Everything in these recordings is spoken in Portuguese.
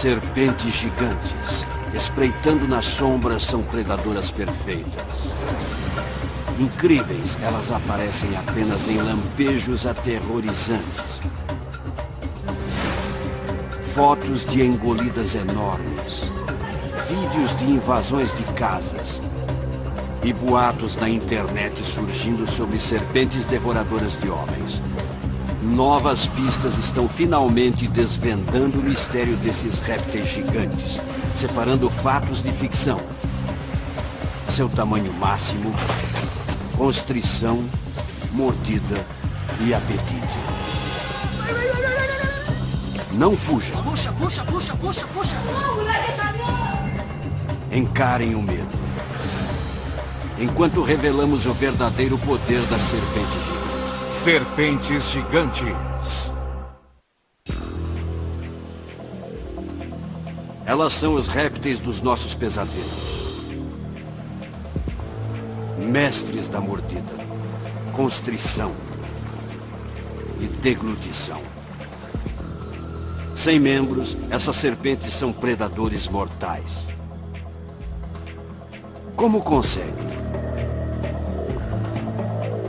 Serpentes gigantes, espreitando nas sombras, são predadoras perfeitas. Incríveis, elas aparecem apenas em lampejos aterrorizantes. Fotos de engolidas enormes, vídeos de invasões de casas e boatos na internet surgindo sobre serpentes devoradoras de homens. Novas pistas estão finalmente desvendando o mistério desses répteis gigantes, separando fatos de ficção. Seu tamanho máximo, constrição, mordida e apetite. Não fujam. Puxa, puxa, puxa, puxa, puxa. Encarem o medo, enquanto revelamos o verdadeiro poder das serpentes gigantes. Serpentes gigantes. Elas são os répteis dos nossos pesadelos. Mestres da mordida, constrição e deglutição. Sem membros, essas serpentes são predadores mortais. Como conseguem?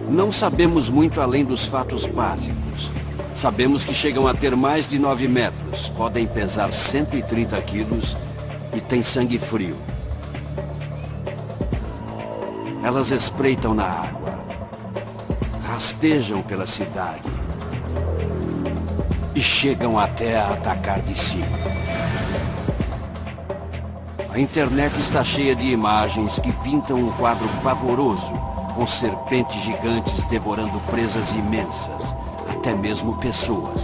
Não sabemos muito além dos fatos básicos. Sabemos que chegam a ter mais de 9 metros, podem pesar 130 quilos e têm sangue frio. Elas espreitam na água, rastejam pela cidade e chegam até a atacar de cima. A internet está cheia de imagens que pintam um quadro pavoroso, com serpentes gigantes devorando presas imensas, até mesmo pessoas.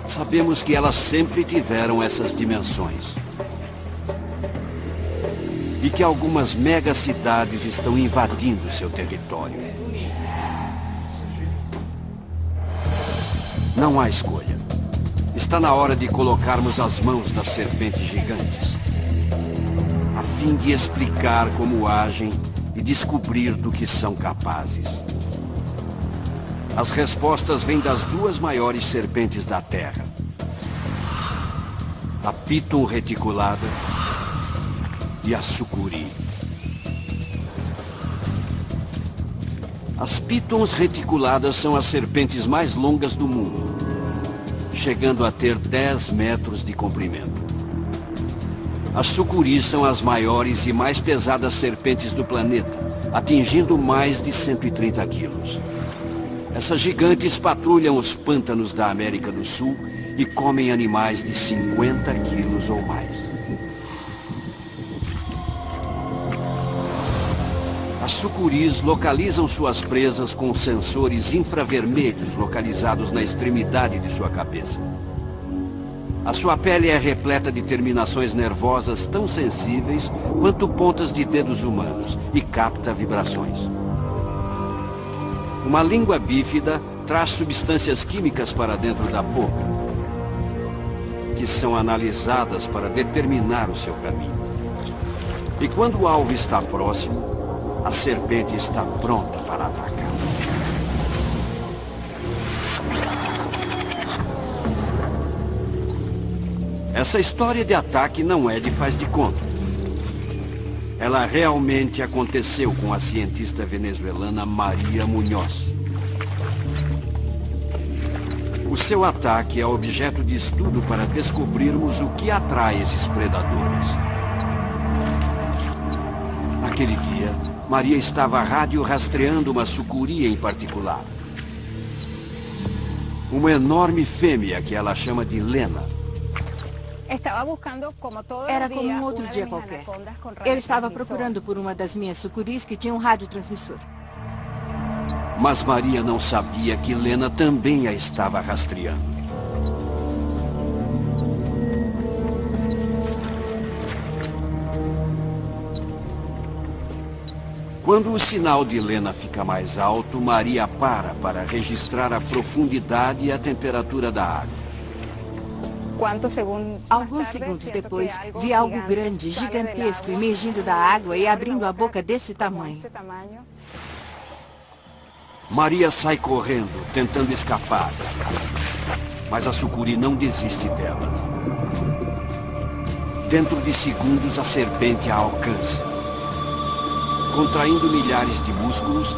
Sabemos que elas sempre tiveram essas dimensões. E que algumas megacidades estão invadindo seu território. Não há escolha. Está na hora de colocarmos as mãos das serpentes gigantes, a fim de explicar como agem e descobrir do que são capazes. As respostas vêm das 2 maiores serpentes da Terra. A Piton reticulada e a sucuri. As pitons reticuladas são as serpentes mais longas do mundo, chegando a ter 10 metros de comprimento. As sucuris são as maiores e mais pesadas serpentes do planeta, atingindo mais de 130 quilos. Essas gigantes patrulham os pântanos da América do Sul e comem animais de 50 quilos ou mais. As sucuris localizam suas presas com sensores infravermelhos localizados na extremidade de sua cabeça. A sua pele é repleta de terminações nervosas tão sensíveis quanto pontas de dedos humanos e capta vibrações. Uma língua bífida traz substâncias químicas para dentro da boca, que são analisadas para determinar o seu caminho. E quando o alvo está próximo, a serpente está pronta para atacar. Essa história de ataque não é de faz de conta. Ela realmente aconteceu com a cientista venezuelana Maria Munhoz. O seu ataque é objeto de estudo para descobrirmos o que atrai esses predadores. Naquele dia, Maria estava radiorastreando uma sucuri em particular. Uma enorme fêmea que ela chama de Lena. Era como um outro dia qualquer. Eu estava procurando por uma das minhas sucuris que tinha um radiotransmissor. Mas Maria não sabia que Lena também a estava rastreando. Quando o sinal de Lena fica mais alto, Maria para registrar a profundidade e a temperatura da água. Alguns segundos depois, vi algo grande, gigantesco, emergindo da água e abrindo a boca desse tamanho. Maria sai correndo, tentando escapar. Mas a sucuri não desiste dela. Dentro de segundos, a serpente a alcança. Contraindo milhares de músculos,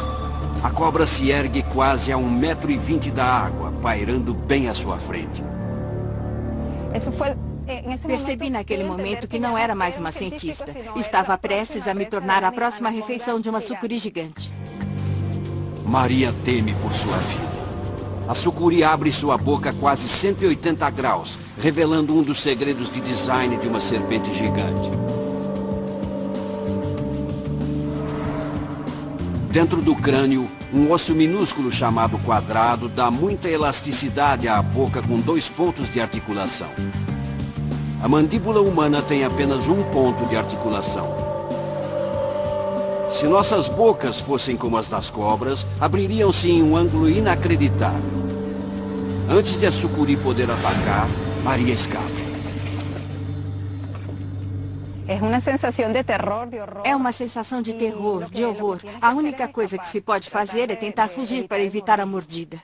a cobra se ergue quase a 1,20 m da água, pairando bem à sua frente. Percebi naquele momento que não era mais uma cientista. Estava prestes a me tornar a próxima refeição de uma sucuri gigante. Maria teme por sua vida. A sucuri abre sua boca a quase 180 graus, revelando um dos segredos de design de uma serpente gigante. Dentro do crânio, um osso minúsculo chamado quadrado dá muita elasticidade à boca com 2 pontos de articulação. A mandíbula humana tem apenas um ponto de articulação. Se nossas bocas fossem como as das cobras, abririam-se em um ângulo inacreditável. Antes de a sucuri poder atacar, Maria escapa. É uma sensação de terror, de horror. A única coisa que se pode fazer é tentar fugir para evitar a mordida.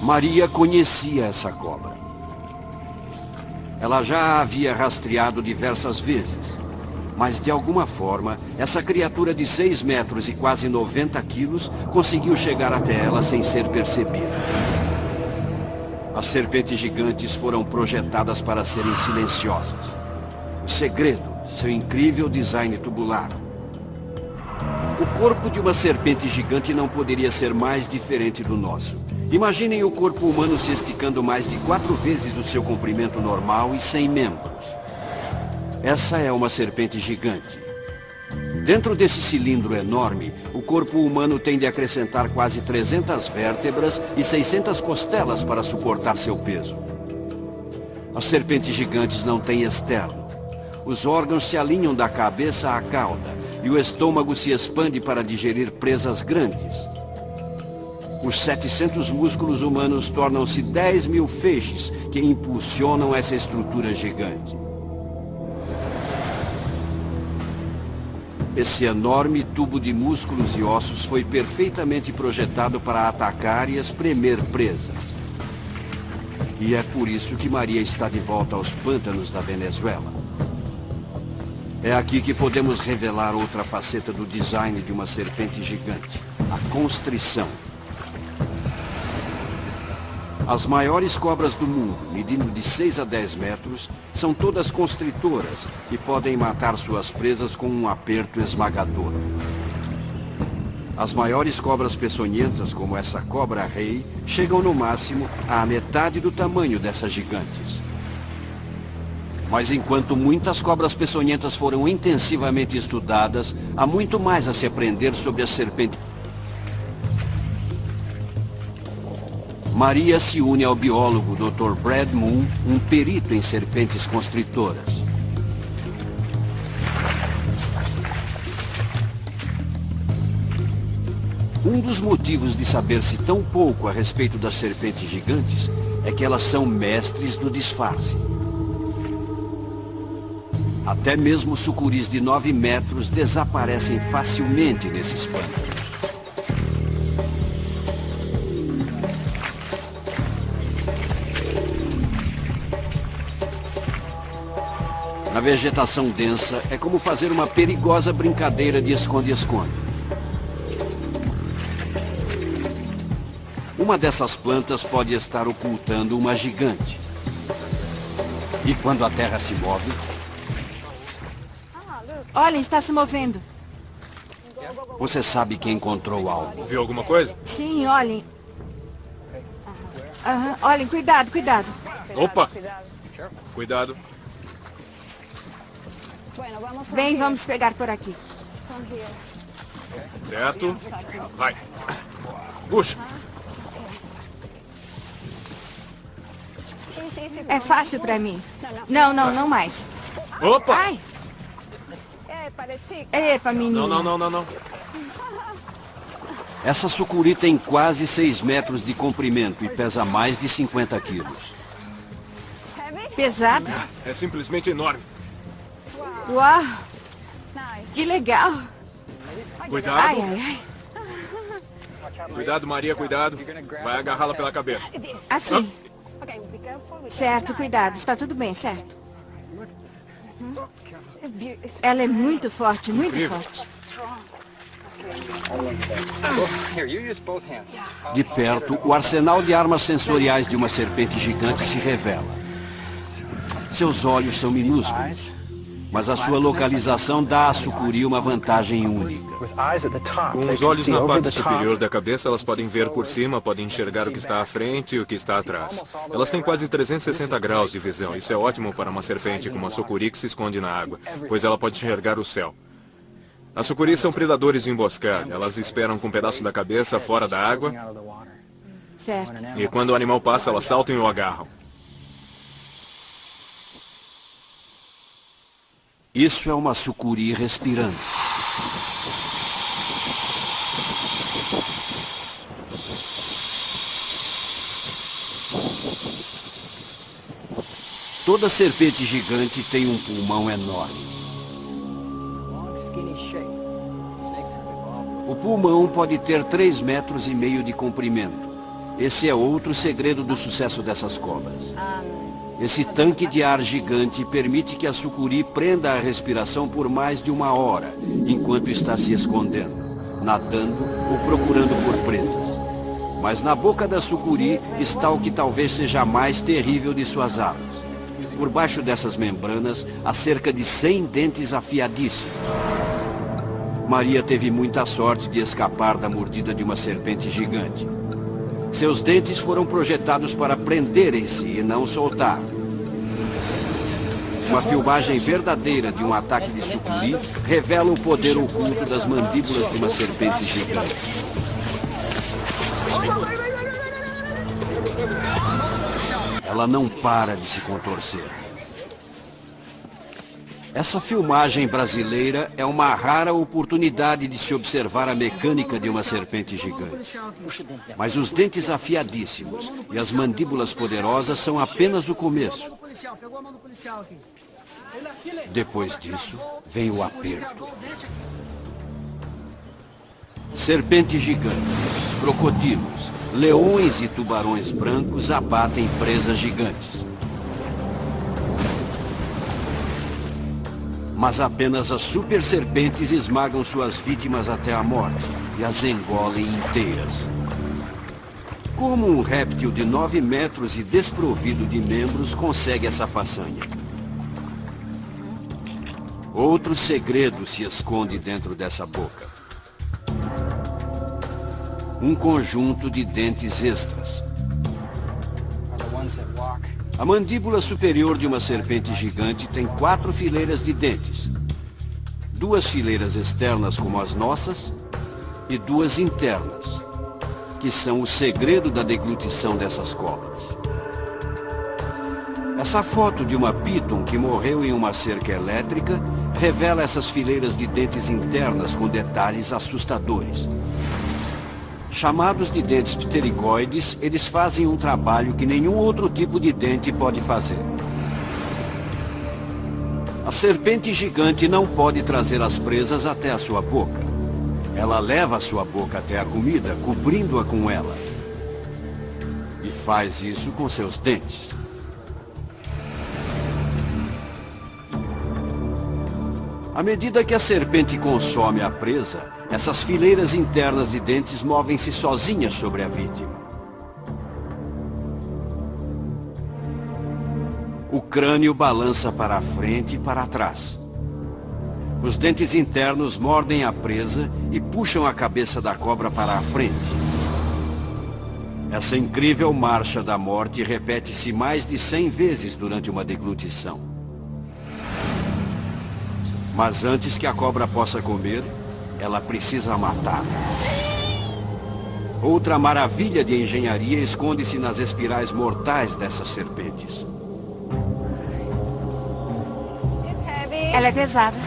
Maria conhecia essa cobra. Ela já a havia rastreado diversas vezes. Mas, de alguma forma, essa criatura de 6 metros e quase 90 quilos conseguiu chegar até ela sem ser percebida. As serpentes gigantes foram projetadas para serem silenciosas. O segredo, seu incrível design tubular. O corpo de uma serpente gigante não poderia ser mais diferente do nosso. Imaginem o corpo humano se esticando mais de 4 vezes o seu comprimento normal e sem membros. Essa é uma serpente gigante. Dentro desse cilindro enorme, o corpo humano tem de acrescentar quase 300 vértebras e 600 costelas para suportar seu peso. As serpentes gigantes não têm externo. Os órgãos se alinham da cabeça à cauda e o estômago se expande para digerir presas grandes. Os 700 músculos humanos tornam-se 10.000 feixes que impulsionam essa estrutura gigante. Esse enorme tubo de músculos e ossos foi perfeitamente projetado para atacar e espremer presas. E é por isso que Maria está de volta aos pântanos da Venezuela. É aqui que podemos revelar outra faceta do design de uma serpente gigante, a constrição. As maiores cobras do mundo, medindo de 6 a 10 metros, são todas constritoras e podem matar suas presas com um aperto esmagador. As maiores cobras peçonhentas, como essa cobra-rei, chegam no máximo à metade do tamanho dessas gigantes. Mas enquanto muitas cobras peçonhentas foram intensivamente estudadas, há muito mais a se aprender sobre as serpentes. Maria se une ao biólogo Dr. Brad Moon, um perito em serpentes constritoras. Um dos motivos de saber-se tão pouco a respeito das serpentes gigantes é que elas são mestres do disfarce. Até mesmo sucuris de 9 metros desaparecem facilmente nesses pântanos. Na vegetação densa, é como fazer uma perigosa brincadeira de esconde-esconde. Uma dessas plantas pode estar ocultando uma gigante. E quando a terra se move... Olha, está se movendo. Você sabe que encontrou algo. Viu alguma coisa? Sim, olhem. Olhem, cuidado, cuidado. Opa! Cuidado. Bem, vamos pegar por aqui. Certo. Vai. Puxa. É fácil para mim. Não, não mais. Opa! Ai! Epa, menino. Não. Essa sucuri tem quase 6 metros de comprimento e pesa mais de 50 quilos. Pesada? É simplesmente enorme. Uau! Que legal! Cuidado. Ai. Cuidado, Maria, cuidado. Vai agarrá-la pela cabeça. Assim. Certo, cuidado. Está tudo bem, certo? Ela é muito forte, muito Incrível. forte. De perto, o arsenal de armas sensoriais de uma serpente gigante se revela. Seus olhos são minúsculos, mas a sua localização dá à sucuri uma vantagem única. Com os olhos na parte superior da cabeça, elas podem ver por cima, podem enxergar o que está à frente e o que está atrás. Elas têm quase 360 graus de visão. Isso é ótimo para uma serpente como a sucuri que se esconde na água, pois ela pode enxergar o céu. As sucuris são predadores de emboscada. Elas esperam com um pedaço da cabeça fora da água Certo. e quando o animal passa, elas saltam e o agarram. Isso é uma sucuri respirando. Toda serpente gigante tem um pulmão enorme. O pulmão pode ter 3,5 metros de comprimento. Esse é outro segredo do sucesso dessas cobras. Esse tanque de ar gigante permite que a sucuri prenda a respiração por mais de 1 hora, enquanto está se escondendo, nadando ou procurando por presas. Mas na boca da sucuri está o que talvez seja a mais terrível de suas armas. Por baixo dessas membranas, há cerca de 100 dentes afiadíssimos. Maria teve muita sorte de escapar da mordida de uma serpente gigante. Seus dentes foram projetados para prenderem-se e não soltar. Uma filmagem verdadeira de um ataque de sucuri revela o poder oculto das mandíbulas de uma serpente gigante. Ela não para de se contorcer. Essa filmagem brasileira é uma rara oportunidade de se observar a mecânica de uma serpente gigante. Mas os dentes afiadíssimos e as mandíbulas poderosas são apenas o começo. Depois disso, vem o aperto. Serpentes gigantes, crocodilos, leões e tubarões brancos abatem presas gigantes. Mas apenas as super serpentes esmagam suas vítimas até a morte e as engolem inteiras. Como um réptil de 9 metros e desprovido de membros consegue essa façanha? Outro segredo se esconde dentro dessa boca. Um conjunto de dentes extras. A mandíbula superior de uma serpente gigante tem 4 fileiras de dentes. 2 fileiras externas como as nossas e 2 internas, que são o segredo da deglutição dessas cobras. Essa foto de uma piton que morreu em uma cerca elétrica revela essas fileiras de dentes internas com detalhes assustadores. Chamados de dentes pterigoides, eles fazem um trabalho que nenhum outro tipo de dente pode fazer. A serpente gigante não pode trazer as presas até a sua boca. Ela leva a sua boca até a comida, cobrindo-a com ela. E faz isso com seus dentes. À medida que a serpente consome a presa, essas fileiras internas de dentes movem-se sozinhas sobre a vítima. O crânio balança para a frente e para trás. Os dentes internos mordem a presa e puxam a cabeça da cobra para a frente. Essa incrível marcha da morte repete-se mais de 100 vezes durante uma deglutição. Mas antes que a cobra possa comer, ela precisa matar. Outra maravilha de engenharia esconde-se nas espirais mortais dessas serpentes. Ela é pesada.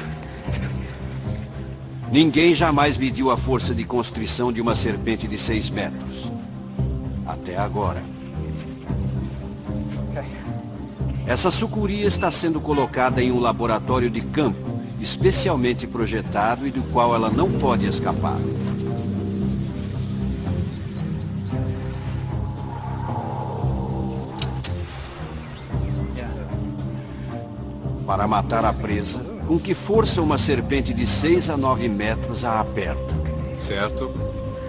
Ninguém jamais mediu a força de constrição de uma serpente de 6 metros. Até agora. Essa sucuri está sendo colocada em um laboratório de campo, especialmente projetado e do qual ela não pode escapar. para matar a presa, com que força uma serpente de 6 a 9 metros a aperta. Certo.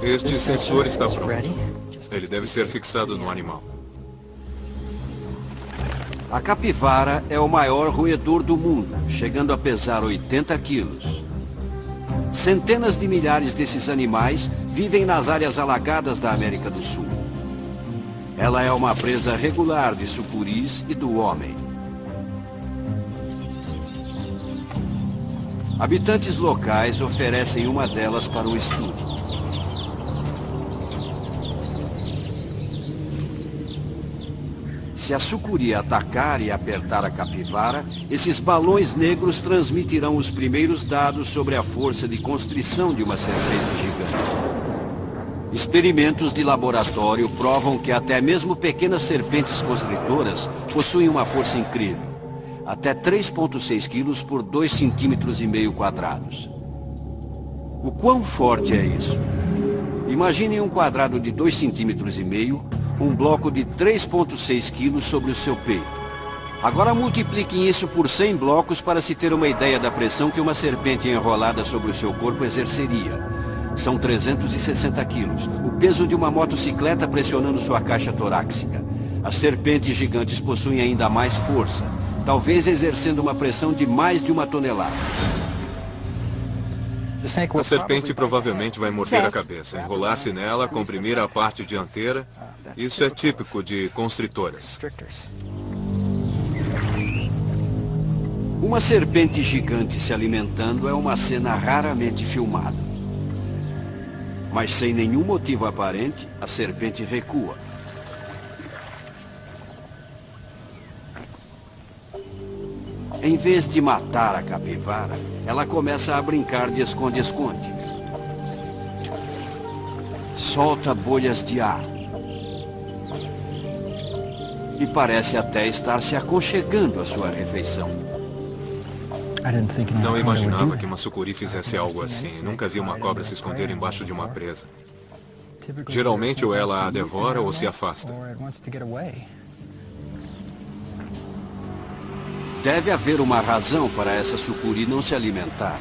Este sensor está pronto. Ele deve ser fixado no animal. A capivara é o maior roedor do mundo, chegando a pesar 80 quilos. Centenas de milhares desses animais vivem nas áreas alagadas da América do Sul. Ela é uma presa regular de sucuris e do homem. Habitantes locais oferecem uma delas para o estudo. Se a sucuri atacar e apertar a capivara, esses balões negros transmitirão os primeiros dados sobre a força de constrição de uma serpente gigante. Experimentos de laboratório provam que até mesmo pequenas serpentes constritoras possuem uma força incrível, até 3,6 quilos por 2,5 centímetros quadrados. O quão forte é isso? Imagine um quadrado de 2,5 centímetros, um bloco de 3,6 quilos sobre o seu peito. Agora multipliquem isso por 100 blocos para se ter uma ideia da pressão que uma serpente enrolada sobre o seu corpo exerceria. São 360 quilos, o peso de uma motocicleta pressionando sua caixa torácica. As serpentes gigantes possuem ainda mais força, talvez exercendo uma pressão de mais de 1 tonelada. A serpente provavelmente vai morder a cabeça, enrolar-se nela, comprimir a parte dianteira. Isso é típico de constritoras. Uma serpente gigante se alimentando é uma cena raramente filmada. Mas sem nenhum motivo aparente, a serpente recua. Em vez de matar a capivara, ela começa a brincar de esconde-esconde. Solta bolhas de ar. E parece até estar se aconchegando à sua refeição. Não imaginava que uma sucuri fizesse algo assim. Nunca vi uma cobra se esconder embaixo de uma presa. Geralmente ou ela a devora ou se afasta. Deve haver uma razão para essa sucuri não se alimentar.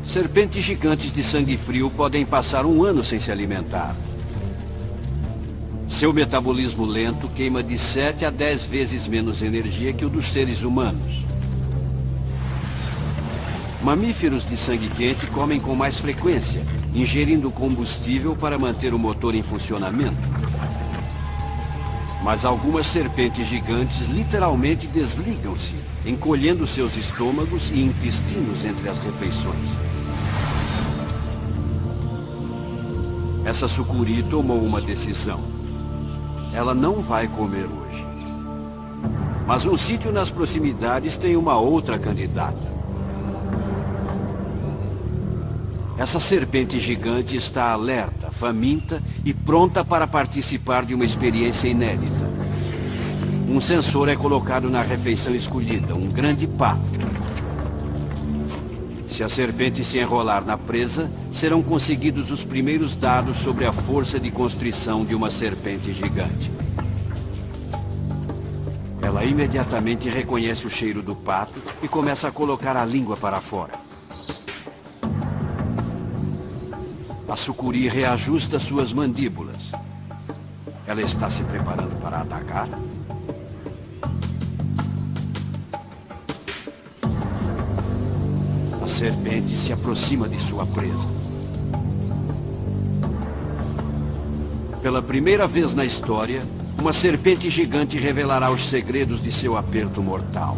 Serpentes gigantes de sangue frio podem passar 1 ano sem se alimentar. Seu metabolismo lento queima de 7 a 10 vezes menos energia que o dos seres humanos. Mamíferos de sangue quente comem com mais frequência, ingerindo combustível para manter o motor em funcionamento. Mas algumas serpentes gigantes literalmente desligam-se, encolhendo seus estômagos e intestinos entre as refeições. Essa sucuri tomou uma decisão. Ela não vai comer hoje. Mas um sítio nas proximidades tem uma outra candidata. Essa serpente gigante está alerta, faminta e pronta para participar de uma experiência inédita. Um sensor é colocado na refeição escolhida, um grande pato. Se a serpente se enrolar na presa, serão conseguidos os primeiros dados sobre a força de constrição de uma serpente gigante. Ela imediatamente reconhece o cheiro do pato e começa a colocar a língua para fora. A sucuri reajusta suas mandíbulas. Ela está se preparando para atacar? A serpente se aproxima de sua presa. Pela primeira vez na história, uma serpente gigante revelará os segredos de seu aperto mortal.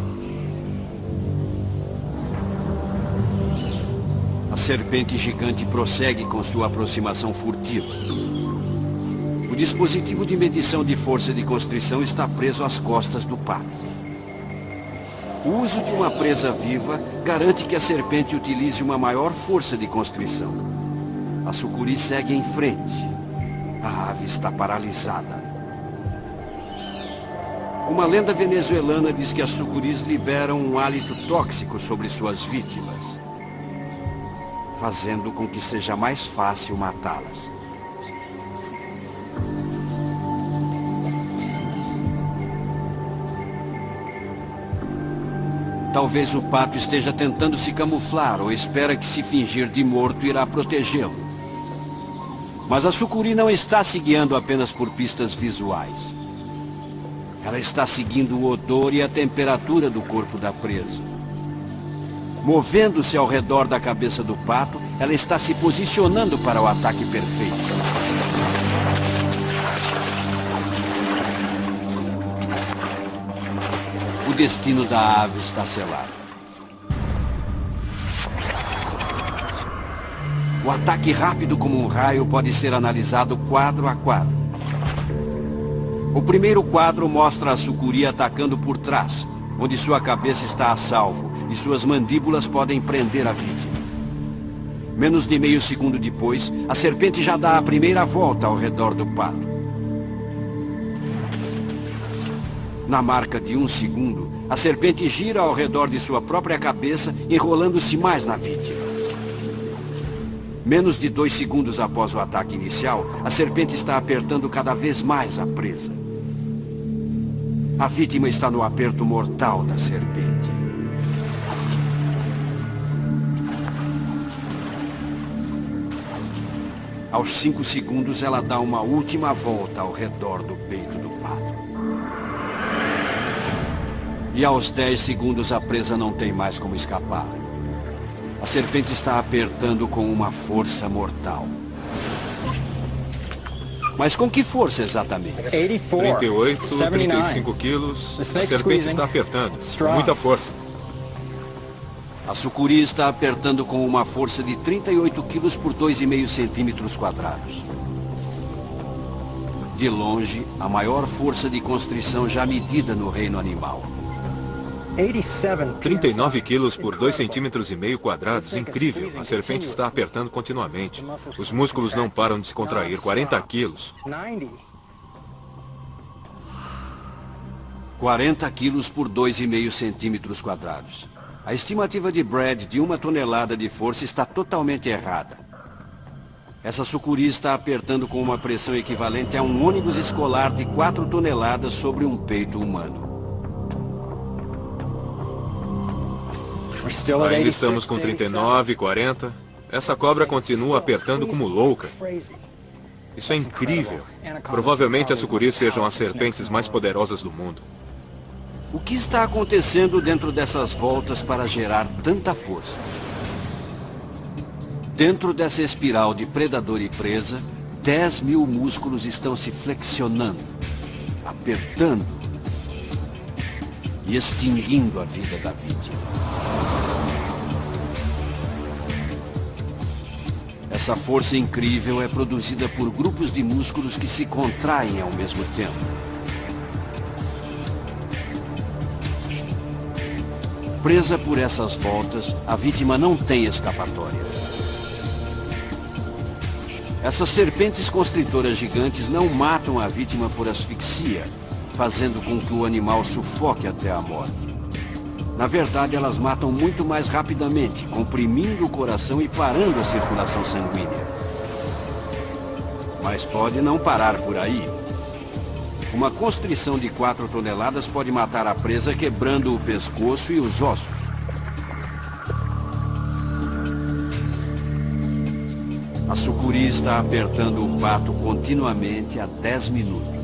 A serpente gigante prossegue com sua aproximação furtiva. O dispositivo de medição de força de constrição está preso às costas do pato. O uso de uma presa viva garante que a serpente utilize uma maior força de constrição. A sucuri segue em frente. A ave está paralisada. Uma lenda venezuelana diz que as sucuris liberam um hálito tóxico sobre suas vítimas, fazendo com que seja mais fácil matá-las. Talvez o pato esteja tentando se camuflar ou espera que se fingir de morto irá protegê-lo. Mas a sucuri não está se guiando apenas por pistas visuais. Ela está seguindo o odor e a temperatura do corpo da presa. Movendo-se ao redor da cabeça do pato, ela está se posicionando para o ataque perfeito. O destino da ave está selado. O ataque rápido como um raio pode ser analisado quadro a quadro. O primeiro quadro mostra a sucuri atacando por trás, onde sua cabeça está a salvo e suas mandíbulas podem prender a vítima. Menos de meio segundo depois, a serpente já dá a primeira volta ao redor do pato. Na marca de 1 segundo, a serpente gira ao redor de sua própria cabeça, enrolando-se mais na vítima. Menos de 2 segundos após o ataque inicial, a serpente está apertando cada vez mais a presa. A vítima está no aperto mortal da serpente. Aos 5 segundos, ela dá uma última volta ao redor do peito do pato. E aos 10 segundos, a presa não tem mais como escapar. A serpente está apertando com uma força mortal. Mas com que força exatamente? 38, 35 quilos. A serpente está apertando com muita força. A sucuri está apertando com uma força de 38 quilos por 2,5 centímetros quadrados. De longe, a maior força de constrição já medida no reino animal. 39 quilos por 2,5 centímetros quadrados, incrível. A serpente está apertando continuamente. Os músculos não param de se contrair. 40 quilos. 40 quilos por 2,5 centímetros quadrados. A estimativa de Brad de 1 tonelada de força está totalmente errada. Essa sucuri está apertando com uma pressão equivalente a um ônibus escolar de 4 toneladas sobre um peito humano. Ainda estamos com 39, 40. Essa cobra continua apertando como louca. Isso é incrível. Provavelmente as sucuris sejam as serpentes mais poderosas do mundo. O que está acontecendo dentro dessas voltas para gerar tanta força? Dentro dessa espiral de predador e presa, 10.000 músculos estão se flexionando, apertando e extinguindo a vida da vítima. Essa força incrível é produzida por grupos de músculos que se contraem ao mesmo tempo. Presa por essas voltas, a vítima não tem escapatória. Essas serpentes constritoras gigantes não matam a vítima por asfixia, fazendo com que o animal sufoque até a morte. Na verdade, elas matam muito mais rapidamente, comprimindo o coração e parando a circulação sanguínea. Mas pode não parar por aí. Uma constrição de 4 toneladas pode matar a presa, quebrando o pescoço e os ossos. A sucuri está apertando o pato continuamente há 10 minutos.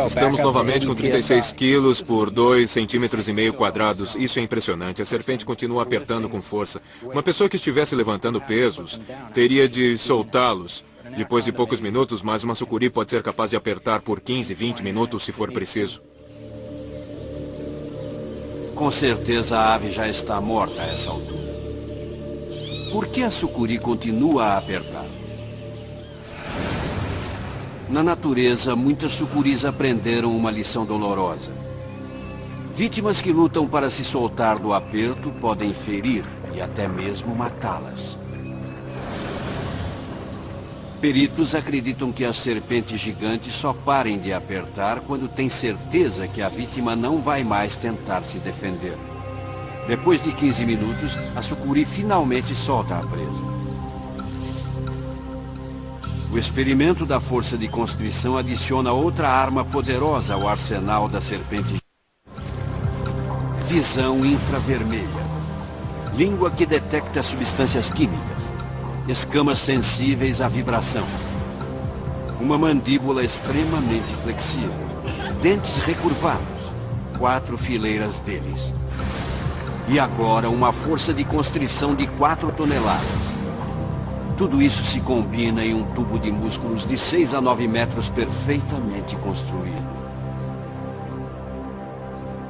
Estamos novamente com 36 quilos por 2,5 centímetros quadrados. Isso é impressionante. A serpente continua apertando com força. Uma pessoa que estivesse levantando pesos teria de soltá-los depois de poucos minutos, mas uma sucuri pode ser capaz de apertar por 15, 20 minutos se for preciso. Com certeza a ave já está morta a essa altura. Por que a sucuri continua a apertar? Na natureza, muitas sucuris aprenderam uma lição dolorosa. Vítimas que lutam para se soltar do aperto podem ferir e até mesmo matá-las. Peritos acreditam que as serpentes gigantes só parem de apertar quando têm certeza que a vítima não vai mais tentar se defender. Depois de 15 minutos, a sucuri finalmente solta a presa. O experimento da força de constrição adiciona outra arma poderosa ao arsenal da serpente. Visão infravermelha. Língua que detecta substâncias químicas. Escamas sensíveis à vibração. Uma mandíbula extremamente flexível. Dentes recurvados. 4 fileiras deles. E agora uma força de constrição de 4 toneladas. Tudo isso se combina em um tubo de músculos de 6 a 9 metros perfeitamente construído.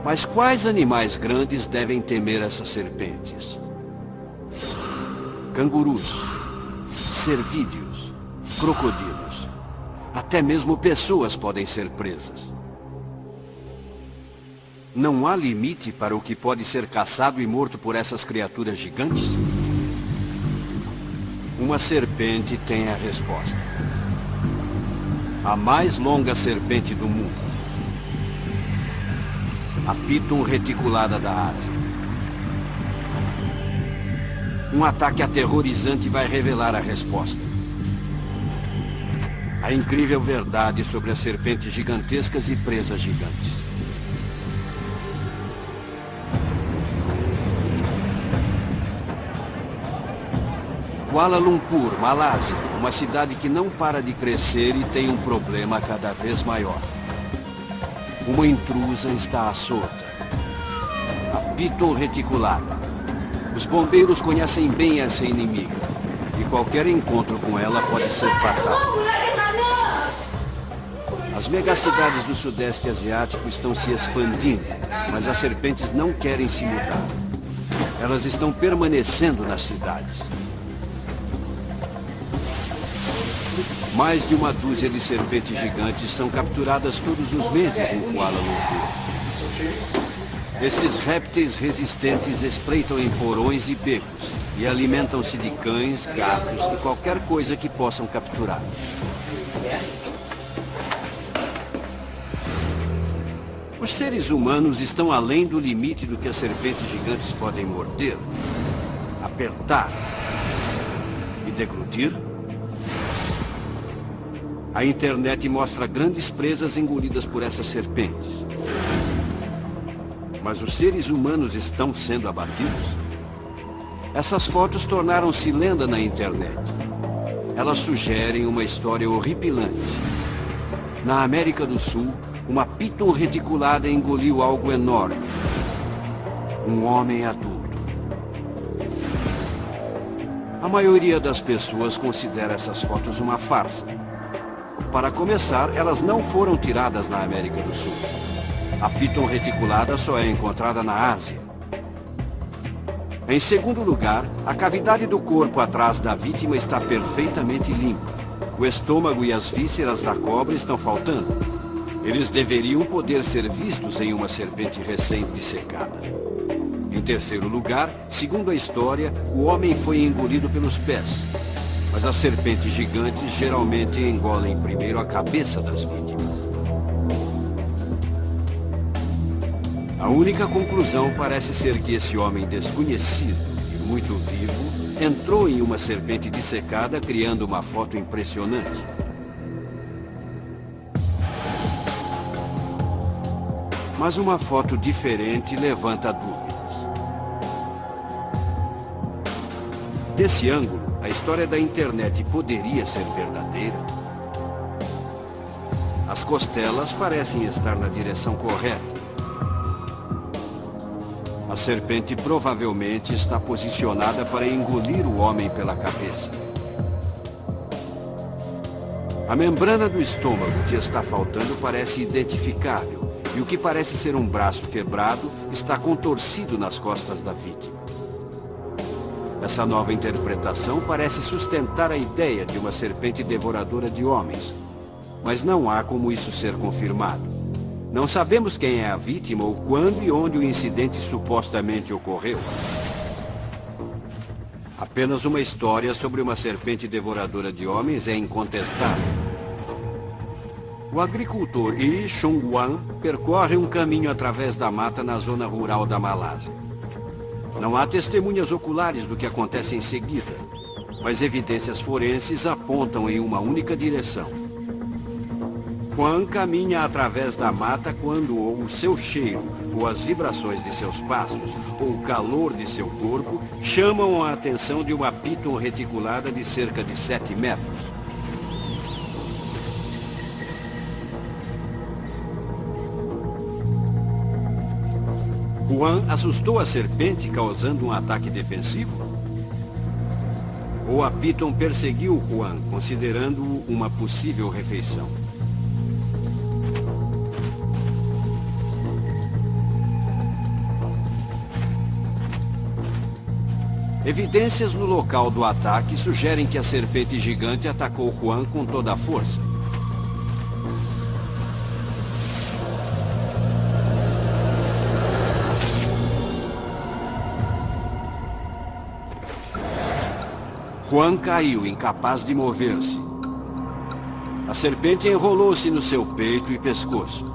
Mas quais animais grandes devem temer essas serpentes? Cangurus, cervídeos, crocodilos. Até mesmo pessoas podem ser presas. Não há limite para o que pode ser caçado e morto por essas criaturas gigantes? Uma serpente tem a resposta. A mais longa serpente do mundo. A Piton reticulada da Ásia. Um ataque aterrorizante vai revelar a resposta. A incrível verdade sobre as serpentes gigantescas e presas gigantes. Kuala Lumpur, Malásia, uma cidade que não para de crescer e tem um problema cada vez maior. Uma intrusa está à solta. A Piton reticulada. Os bombeiros conhecem bem essa inimiga. E qualquer encontro com ela pode ser fatal. As megacidades do Sudeste Asiático estão se expandindo, mas as serpentes não querem se mudar. Elas estão permanecendo nas cidades. Mais de uma dúzia de serpentes gigantes são capturadas todos os meses em Kuala Lumpur. Esses répteis resistentes espreitam em porões e becos e alimentam-se de cães, gatos e qualquer coisa que possam capturar. Os seres humanos estão além do limite do que as serpentes gigantes podem morder, apertar e deglutir. A internet mostra grandes presas engolidas por essas serpentes. Mas os seres humanos estão sendo abatidos? Essas fotos tornaram-se lenda na internet. Elas sugerem uma história horripilante. Na América do Sul, uma Piton reticulada engoliu algo enorme. Um homem adulto. A maioria das pessoas considera essas fotos uma farsa. Para começar, elas não foram tiradas na América do Sul. A Piton reticulada só é encontrada na Ásia. Em segundo lugar, a cavidade do corpo atrás da vítima está perfeitamente limpa. O estômago e as vísceras da cobra estão faltando. Eles deveriam poder ser vistos em uma serpente recém-dissecada. Em terceiro lugar, segundo a história, o homem foi engolido pelos pés. Mas as serpentes gigantes geralmente engolem primeiro a cabeça das vítimas. A única conclusão parece ser que esse homem desconhecido e muito vivo entrou em uma serpente dissecada, criando uma foto impressionante. Mas uma foto diferente levanta dúvidas. Desse ângulo, a história da internet poderia ser verdadeira? As costelas parecem estar na direção correta. A serpente provavelmente está posicionada para engolir o homem pela cabeça. A membrana do estômago que está faltando parece identificável, e o que parece ser um braço quebrado está contorcido nas costas da vítima. Essa nova interpretação parece sustentar a ideia de uma serpente devoradora de homens, mas não há como isso ser confirmado. Não sabemos quem é a vítima ou quando e onde o incidente supostamente ocorreu. Apenas uma história sobre uma serpente devoradora de homens é incontestável. O agricultor Yi Chong-wan percorre um caminho através da mata na zona rural da Malásia. Não há testemunhas oculares do que acontece em seguida, mas evidências forenses apontam em uma única direção. Juan caminha através da mata quando ou o seu cheiro, ou as vibrações de seus passos, ou o calor de seu corpo chamam a atenção de uma piton reticulada de cerca de 7 metros. Juan assustou a serpente, causando um ataque defensivo? Ou a piton perseguiu Juan, considerando-o uma possível refeição? Evidências no local do ataque sugerem que a serpente gigante atacou Juan com toda a força. Juan caiu, incapaz de mover-se. A serpente enrolou-se no seu peito e pescoço.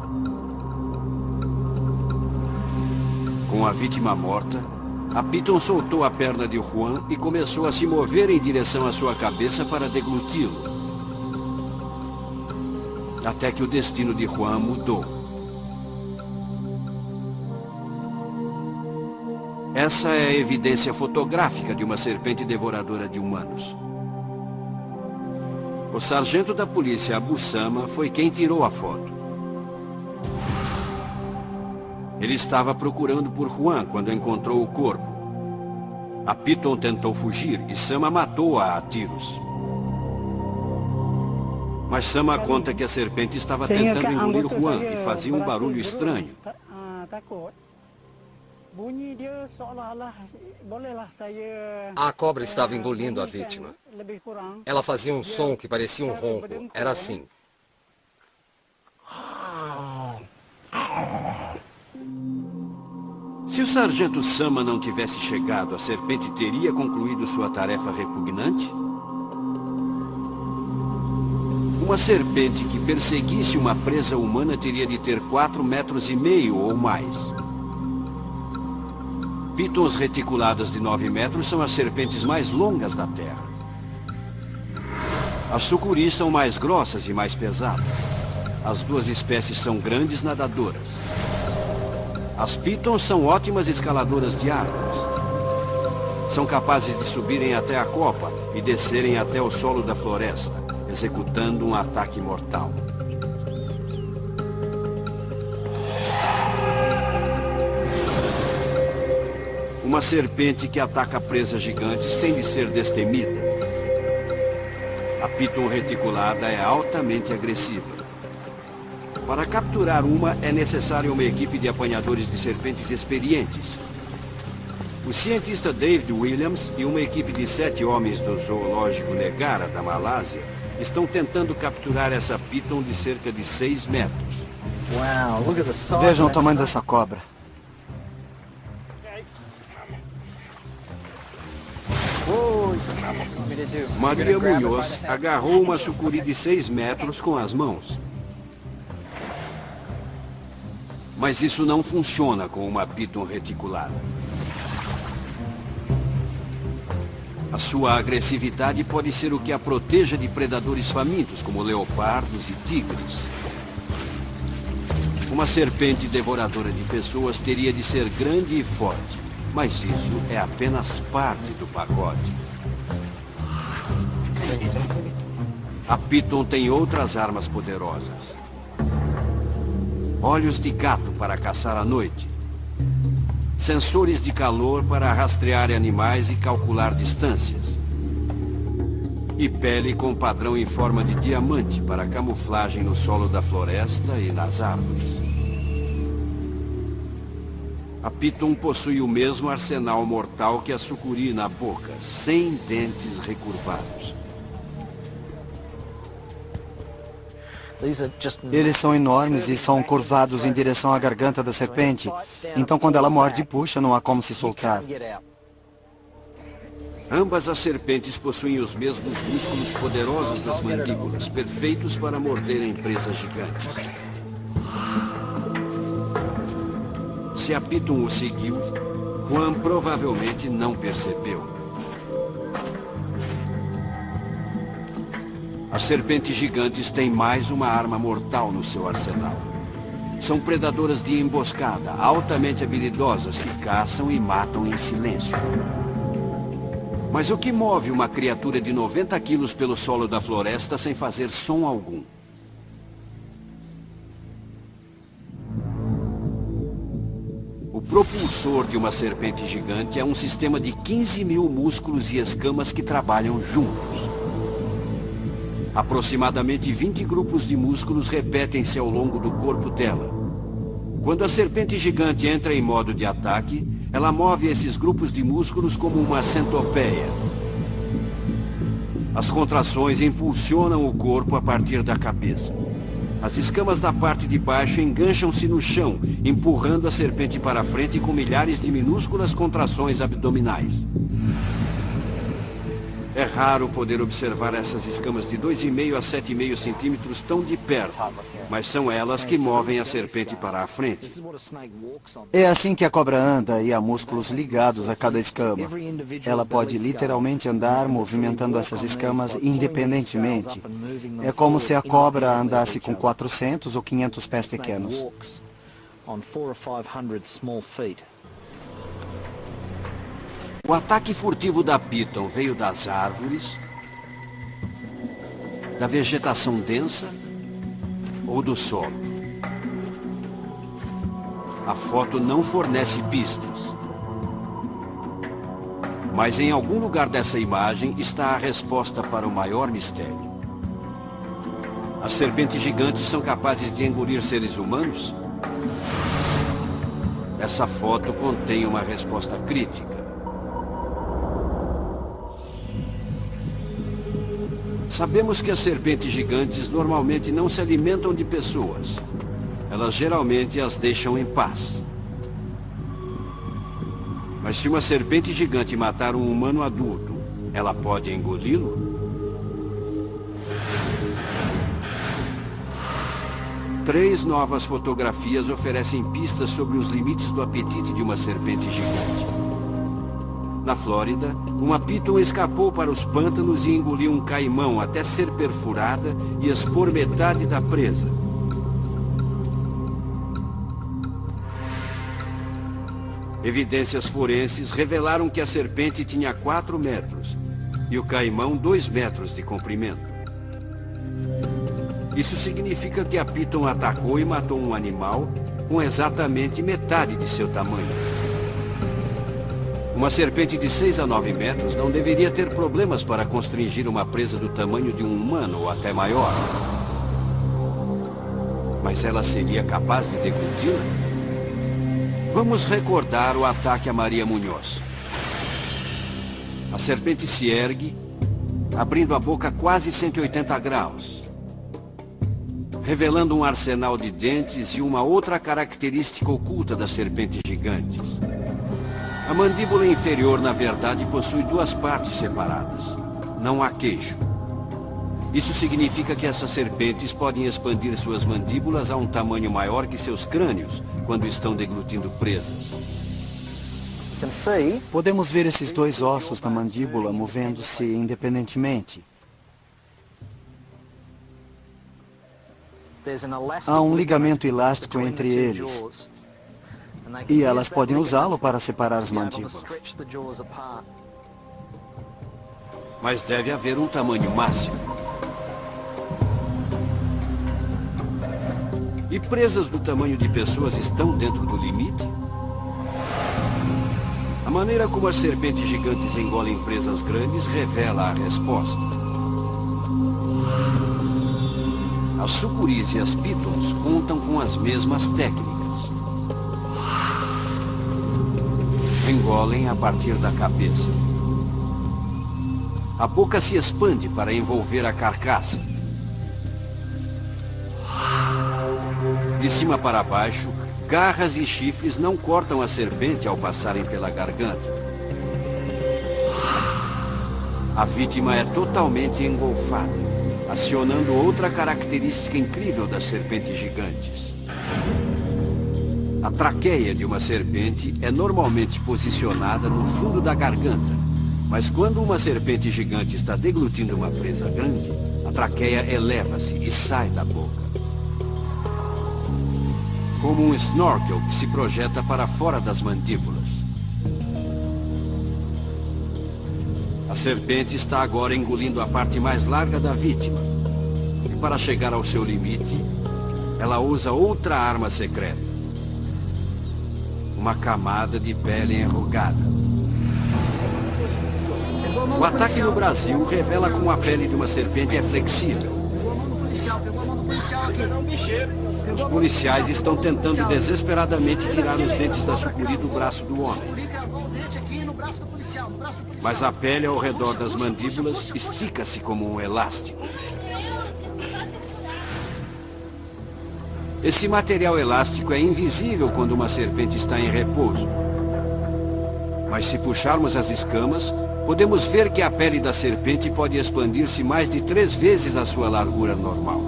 Com a vítima morta, a piton soltou a perna de Juan e começou a se mover em direção à sua cabeça para degluti-lo. Até que o destino de Juan mudou. Essa é a evidência fotográfica de uma serpente devoradora de humanos. O sargento da polícia Abu Sama foi quem tirou a foto. Ele estava procurando por Juan quando encontrou o corpo. A piton tentou fugir e Sama matou-a a tiros. Mas Sama conta que a serpente estava tentando engolir Juan e fazia um barulho estranho. A cobra estava engolindo a vítima. Ela fazia um som que parecia um ronco. Era assim. Se o sargento Sama não tivesse chegado, a serpente teria concluído sua tarefa repugnante? Uma serpente que perseguisse uma presa humana teria de ter 4,5 metros ou mais. Pitons reticuladas de 9 metros são as serpentes mais longas da Terra. As sucuris são mais grossas e mais pesadas. As duas espécies são grandes nadadoras. As pitons são ótimas escaladoras de árvores. São capazes de subirem até a copa e descerem até o solo da floresta, executando um ataque mortal. Uma serpente que ataca presas gigantes tem de ser destemida. A piton reticulada é altamente agressiva. Para capturar uma, é necessária uma equipe de apanhadores de serpentes experientes. O cientista David Williams e uma equipe de 7 homens do zoológico Negara, da Malásia, estão tentando capturar essa piton de cerca de 6 metros. Vejam o tamanho dessa cobra. Maria Munhoz agarrou uma sucuri de 6 metros com as mãos. Mas isso não funciona com uma piton reticulada. A sua agressividade pode ser o que a proteja de predadores famintos, como leopardos e tigres. Uma serpente devoradora de pessoas teria de ser grande e forte, mas isso é apenas parte do pacote. A piton tem outras armas poderosas. Olhos de gato para caçar à noite. Sensores de calor para rastrear animais e calcular distâncias. E pele com padrão em forma de diamante para camuflagem no solo da floresta e nas árvores. A piton possui o mesmo arsenal mortal que a sucuri na boca, sem dentes recurvados. Eles são enormes e são curvados em direção à garganta da serpente. Então, quando ela morde e puxa, não há como se soltar. Ambas as serpentes possuem os mesmos músculos poderosos das mandíbulas, perfeitos para morderem presas gigantes. Se a piton o seguiu, Juan provavelmente não percebeu. As serpentes gigantes têm mais uma arma mortal no seu arsenal. São predadoras de emboscada, altamente habilidosas que caçam e matam em silêncio. Mas o que move uma criatura de 90 quilos pelo solo da floresta sem fazer som algum? O propulsor de uma serpente gigante é um sistema de 15.000 músculos e escamas que trabalham juntos. Aproximadamente 20 grupos de músculos repetem-se ao longo do corpo dela. Quando a serpente gigante entra em modo de ataque, ela move esses grupos de músculos como uma centopeia. As contrações impulsionam o corpo a partir da cabeça. As escamas da parte de baixo engancham-se no chão, empurrando a serpente para frente com milhares de minúsculas contrações abdominais. É raro poder observar essas escamas de 2,5 a 7,5 centímetros tão de perto, mas são elas que movem a serpente para a frente. É assim que a cobra anda e há músculos ligados a cada escama. Ela pode literalmente andar movimentando essas escamas independentemente. É como se a cobra andasse com 400 ou 500 pés pequenos. O ataque furtivo da Piton veio das árvores, da vegetação densa ou do solo. A foto não fornece pistas. Mas em algum lugar dessa imagem está a resposta para o maior mistério. As serpentes gigantes são capazes de engolir seres humanos? Essa foto contém uma resposta crítica. Sabemos que as serpentes gigantes normalmente não se alimentam de pessoas. Elas geralmente as deixam em paz. Mas se uma serpente gigante matar um humano adulto, ela pode engoli-lo? 3 novas fotografias oferecem pistas sobre os limites do apetite de uma serpente gigante. Na Flórida, uma Piton escapou para os pântanos e engoliu um caimão até ser perfurada e expor metade da presa. Evidências forenses revelaram que a serpente tinha 4 metros e o caimão 2 metros de comprimento. Isso significa que a Piton atacou e matou um animal com exatamente metade de seu tamanho. Uma serpente de 6 a 9 metros não deveria ter problemas para constringir uma presa do tamanho de um humano ou até maior. Mas ela seria capaz de degluti-la? Vamos recordar o ataque a Maria Munhoz. A serpente se ergue, abrindo a boca quase 180 graus, revelando um arsenal de dentes e uma outra característica oculta das serpentes gigantes. A mandíbula inferior, na verdade, possui 2 partes separadas. Não há queixo. Isso significa que essas serpentes podem expandir suas mandíbulas a um tamanho maior que seus crânios quando estão deglutindo presas. Podemos ver esses 2 ossos na mandíbula movendo-se independentemente. Há um ligamento elástico entre eles. E elas podem usá-lo para separar as mandíbulas. Mas deve haver um tamanho máximo. E presas do tamanho de pessoas estão dentro do limite? A maneira como as serpentes gigantes engolem presas grandes revela a resposta. As sucuris e as pitons contam com as mesmas técnicas. Engolem a partir da cabeça. A boca se expande para envolver a carcaça. De cima para baixo, garras e chifres não cortam a serpente ao passarem pela garganta. A vítima é totalmente engolfada, acionando outra característica incrível das serpentes gigantes. A traqueia de uma serpente é normalmente posicionada no fundo da garganta, mas quando uma serpente gigante está deglutindo uma presa grande, a A traqueia eleva-se e sai da boca. Como um snorkel que se projeta para fora das mandíbulas. A serpente está agora engolindo a parte mais larga da vítima. E para chegar ao seu limite, ela usa outra arma secreta. Uma camada de pele enrugada. O ataque no Brasil revela como a pele de uma serpente é flexível. Os policiais estão tentando desesperadamente tirar os dentes da sucuri do braço do homem. Mas a pele ao redor das mandíbulas estica-se como um elástico. Esse material elástico é invisível quando uma serpente está em repouso. Mas se puxarmos as escamas, podemos ver que a pele da serpente pode expandir-se mais de 3 vezes a sua largura normal.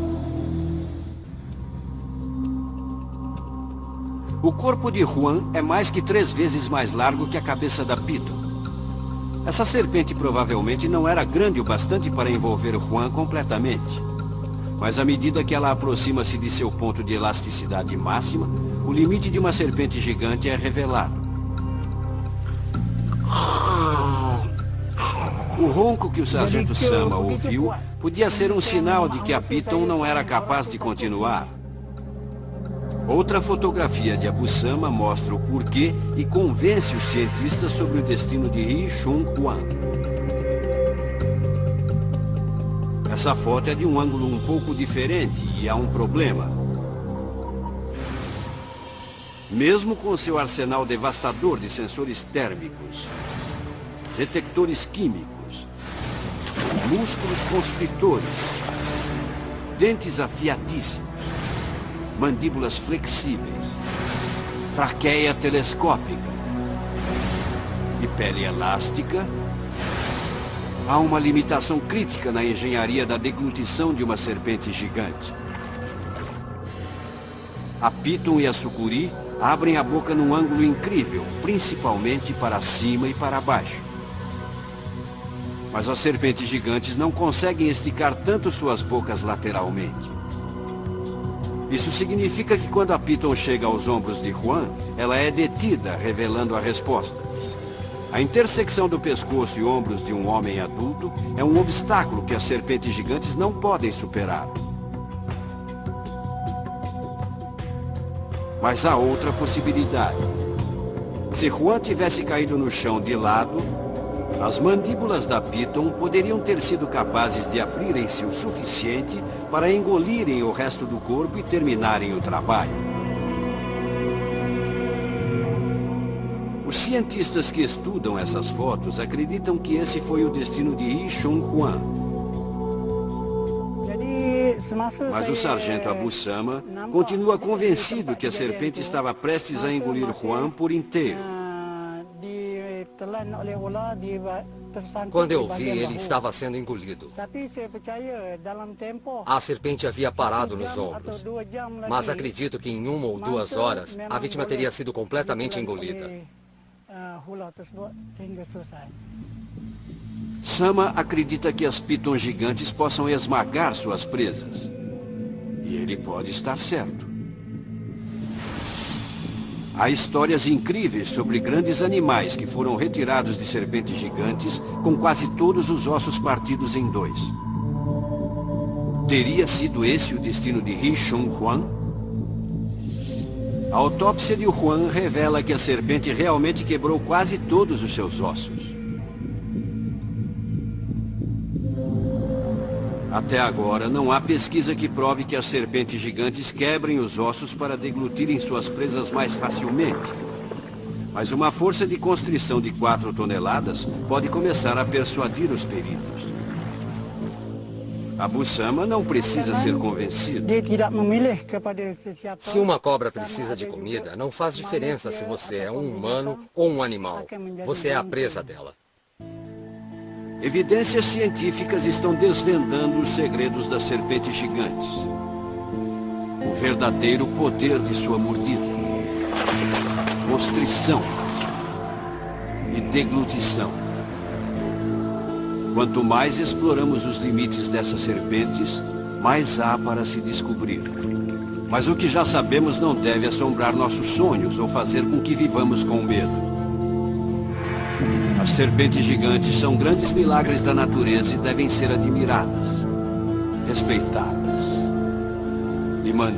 O corpo de Juan é mais que 3 vezes mais largo que a cabeça da Piton. Essa serpente provavelmente não era grande o bastante para envolver Juan completamente. Mas à medida que ela aproxima-se de seu ponto de elasticidade máxima, o limite de uma serpente gigante é revelado. O ronco que o sargento Sama ouviu podia ser um sinal de que a Piton não era capaz de continuar. Outra fotografia de Abu Sama mostra o porquê e convence os cientistas sobre o destino de Ri Chun Juan. Essa foto é de um ângulo um pouco diferente e há um problema. Mesmo com seu arsenal devastador de sensores térmicos, detectores químicos, músculos constritores, dentes afiadíssimos, mandíbulas flexíveis, traqueia telescópica e pele elástica, há uma limitação crítica na engenharia da deglutição de uma serpente gigante. A Piton e a sucuri abrem a boca num ângulo incrível, principalmente para cima e para baixo. Mas as serpentes gigantes não conseguem esticar tanto suas bocas lateralmente. Isso significa que quando a Piton chega aos ombros de Juan, ela é detida, revelando a resposta. A intersecção do pescoço e ombros de um homem adulto é um obstáculo que as serpentes gigantes não podem superar. Mas há outra possibilidade. Se Juan tivesse caído no chão de lado, as mandíbulas da Piton poderiam ter sido capazes de abrirem-se o suficiente para engolirem o resto do corpo e terminarem o trabalho. Os cientistas que estudam essas fotos acreditam que esse foi o destino de Ri Chun Juan. Mas o sargento Abu Sama continua convencido que a serpente estava prestes a engolir Juan por inteiro. Quando eu vi, ele estava sendo engolido. A serpente havia parado nos ombros. Mas acredito que em 1 ou 2 horas, a vítima teria sido completamente engolida. Sama acredita que as pitons gigantes possam esmagar suas presas. E ele pode estar certo. Há histórias incríveis sobre grandes animais que foram retirados de serpentes gigantes com quase todos os ossos partidos em 2. Teria sido esse o destino de Ri Chun Juan? A autópsia de Juan revela que a serpente realmente quebrou quase todos os seus ossos. Até agora, não há pesquisa que prove que as serpentes gigantes quebrem os ossos para deglutirem suas presas mais facilmente. Mas uma força de constrição de 4 toneladas pode começar a persuadir os peritos. Abu Sama não precisa ser convencido. Se uma cobra precisa de comida, não faz diferença se você é um humano ou um animal. Você é a presa dela. Evidências científicas estão desvendando os segredos das serpentes gigantes. O verdadeiro poder de sua mordida. Constrição e deglutição. Quanto mais exploramos os limites dessas serpentes, mais há para se descobrir. Mas o que já sabemos não deve assombrar nossos sonhos ou fazer com que vivamos com medo. As serpentes gigantes são grandes milagres da natureza e devem ser admiradas, respeitadas e mantidas.